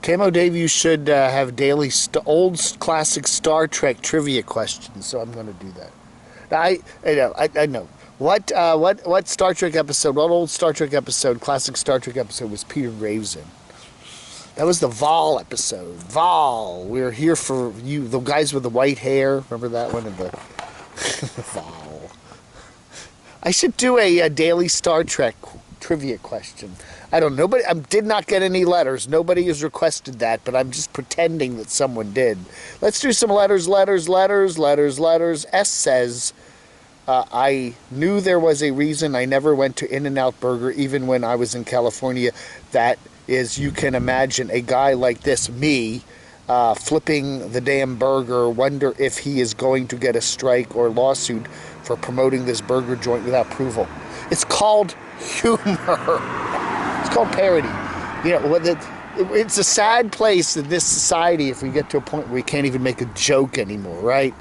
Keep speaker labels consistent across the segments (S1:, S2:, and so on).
S1: Camo Dave, you should have daily old classic Star Trek trivia questions, so I'm going to do that. I know. What Star Trek episode, what old Star Trek episode, classic Star Trek episode was Peter Graves in? That was the Vol episode. Vol. We're here for you, the guys with the white hair. Remember that one? Vol. I should do a daily Star Trek trivia question. I don't know. Nobody. I did not get any letters. Nobody has requested that, but I'm just pretending that someone did. Let's do some letters. S says, I knew there was a reason I never went to In-N-Out Burger even when I was in California. That is, you can imagine a guy like this, me, flipping the damn burger, wonder if he is going to get a strike or lawsuit for promoting this burger joint without approval. It's called humor. It's called parody. You know, it's a sad place in this society if we get to a point where we can't even make a joke anymore, right?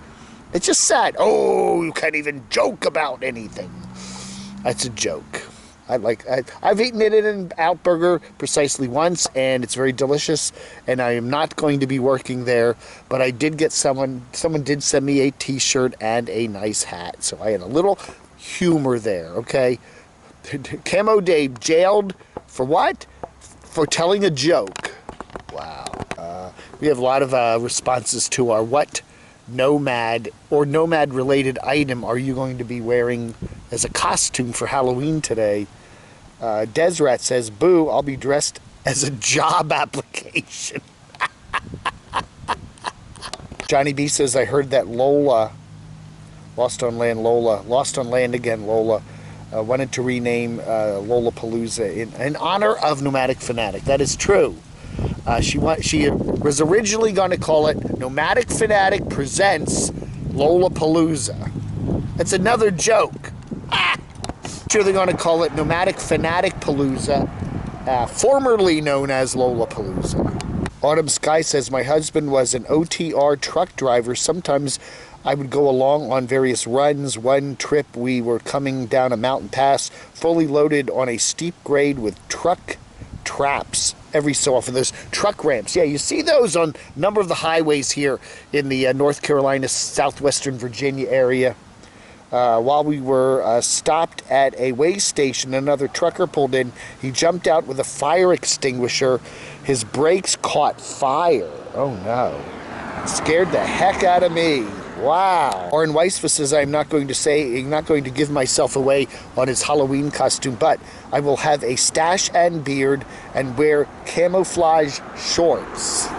S1: It's just sad. Oh, you can't even joke about anything. That's a joke. I've eaten it in an Out Burger precisely once, and it's very delicious, and I am not going to be working there, but I did get someone did send me a t-shirt and a nice hat, so I had a little humor there, okay? Camo Dave jailed for what? For telling a joke. Wow. We have a lot of responses to our what Nomad or Nomad-related item are you going to be wearing as a costume for Halloween today? Desrat says, boo, I'll be dressed as a job application. Johnny B says, I heard that Lola, Lost on Land again, Lola, wanted to rename Lollapalooza in honor of Nomadic Fanatic. That is true. She was originally going to call it Nomadic Fanatic Presents Lollapalooza. That's another joke. Sure, they're going to call it Nomadic Fanatic Palooza, formerly known as Lollapalooza. Autumn Sky says, my husband was an OTR truck driver. Sometimes I would go along on various runs. One trip we were coming down a mountain pass, fully loaded on a steep grade with truck traps every so often. Those truck ramps. Yeah, you see those on a number of the highways here in the North Carolina, southwestern Virginia area. While we were stopped at a way station, another trucker pulled in. He jumped out with a fire extinguisher. His brakes caught fire. Oh no. It scared the heck out of me. Wow. Oren Weisfa says, I'm not going to give myself away on his Halloween costume, but I will have a stash and beard and wear camouflage shorts.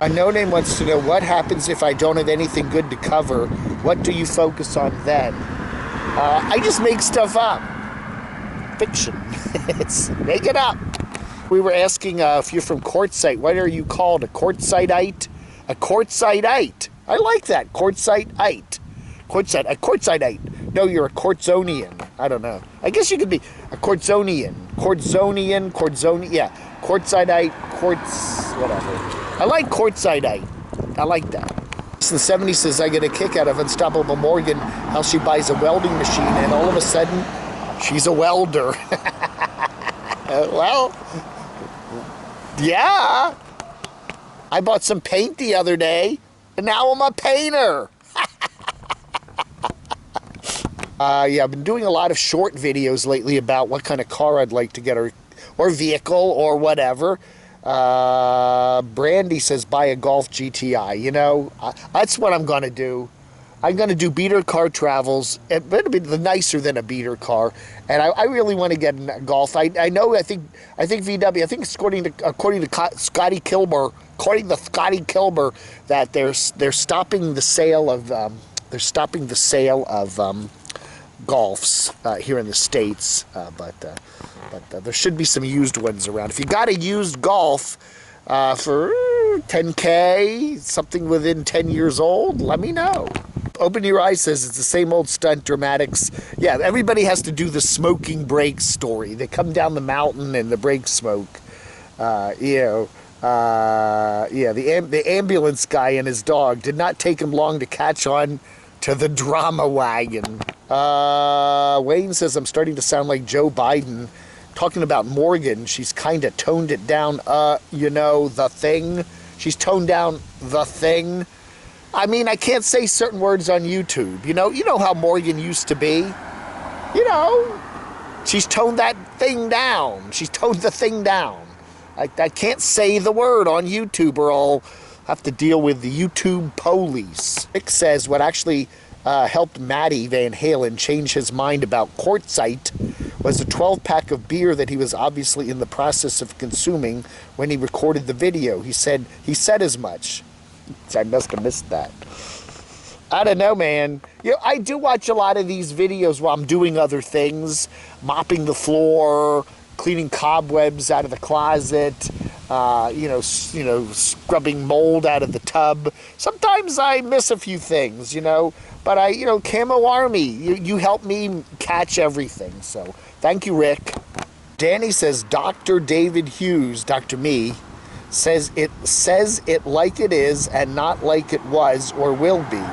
S1: A no-name wants to know, what happens if I don't have anything good to cover? What do you focus on then? I just make stuff up. Fiction. Make it up. We were asking if you're from Quartzsite, what are you called? A Quartzsiteite? A Quartzsiteite. I like that. Quartzsiteite. A Quartzsiteite. No, you're a Quartzonian. I don't know. I guess you could be a Quartzonian. Yeah. Quartzsiteite, whatever. I like Quartzsiteite. I like that. So the 70s says, I get a kick out of Unstoppable Morgan, how she buys a welding machine, and all of a sudden, she's a welder. Well, yeah. I bought some paint the other day, and now I'm a painter. Yeah, I've been doing a lot of short videos lately about what kind of car I'd like to get, or vehicle, or whatever. Brandy says, buy a Golf GTI. You know, that's what I'm going to do. I'm going to do beater car travels. It'll be nicer than a beater car. And I really want to get a Golf. I think VW, I think according to Scotty Kilmer, that they're stopping the sale of Golfs here in the States, but there should be some used ones around. If you got a used Golf for $10K, something within 10 years old, let me know. Open Your Eyes says it's the same old stunt dramatics. Yeah, everybody has to do the smoking brakes story. They come down the mountain and the brakes smoke. The ambulance guy and his dog did not take him long to catch on to the drama wagon. Wayne says, I'm starting to sound like Joe Biden. talking about Morgan, she's kind of toned it down, the thing. She's toned down the thing. I mean, I can't say certain words on YouTube. You know how Morgan used to be? She's toned that thing down. She's toned the thing down. I can't say the word on YouTube or I'll have to deal with the YouTube police. Rick says what actually helped Matty Van Halen change his mind about Quartzite was a 12-pack of beer that he was obviously in the process of consuming when he recorded the video. He said as much. I must have missed that. I don't know, man. I do watch a lot of these videos while I'm doing other things, mopping the floor, cleaning cobwebs out of the closet, scrubbing mold out of the tub. Sometimes I miss a few things, but Camo Army, you help me catch everything. So thank you, Rick. Danny says Dr. David Hughes, Dr. Me, says it like it is and not like it was or will be.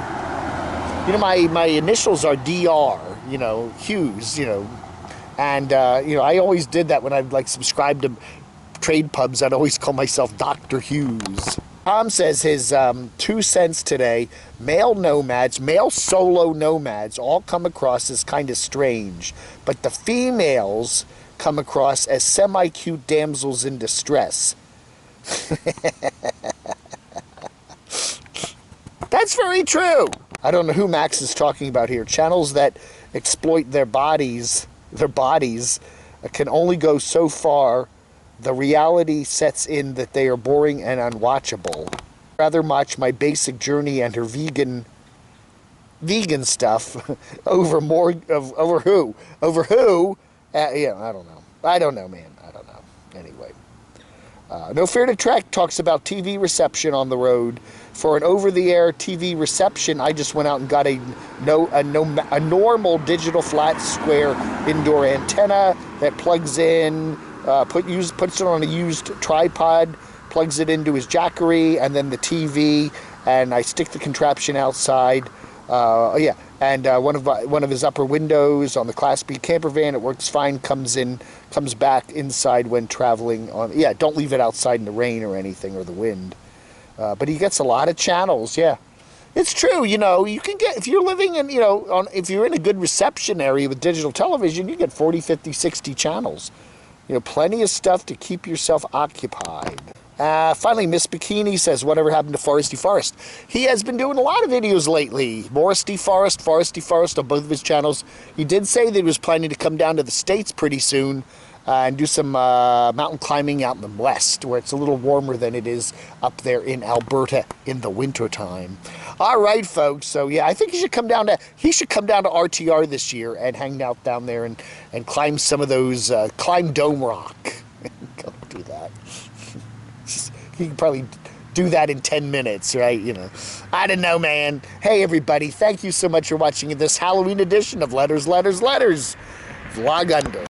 S1: My initials are DR, Hughes, and I always did that when I'd subscribe to trade pubs. I'd always call myself Dr. Hughes. Tom says his 2 cents today, male solo nomads all come across as kind of strange, but the females come across as semi-cute damsels in distress. That's very true. I don't know who Max is talking about here. Channels that exploit their bodies can only go so far. The reality sets in that they are boring and unwatchable. Rather much my basic journey and her vegan stuff over who? I don't know. I don't know, man. I don't know. Anyway. No Fear to Trek talks about TV reception on the road. For an over-the-air TV reception, I just went out and got a normal digital flat square indoor antenna that plugs in, puts it on a used tripod, plugs it into his Jackery, and then the TV, and I stick the contraption outside. And one of his upper windows on the Class B camper van, it works fine, comes back inside when traveling on. Yeah, don't leave it outside in the rain or anything or the wind. But he gets a lot of channels. Yeah, it's true. You can get, if you're living in, if you're in a good reception area with digital television, you get 40, 50, 60 channels. Plenty of stuff to keep yourself occupied. Finally, Miss Bikini says, whatever happened to Foresty Forest? He has been doing a lot of videos lately. Foresty Forest on both of his channels. He did say that he was planning to come down to the States pretty soon and do some mountain climbing out in the west, where it's a little warmer than it is up there in Alberta in the wintertime. All right, folks. So, yeah, I think he should come down to RTR this year and hang out down there and climb some of those, climb Dome Rock. Go do that. He can probably do that in 10 minutes, right? I don't know, man. Hey, everybody. Thank you so much for watching this Halloween edition of Letters. Vlog under.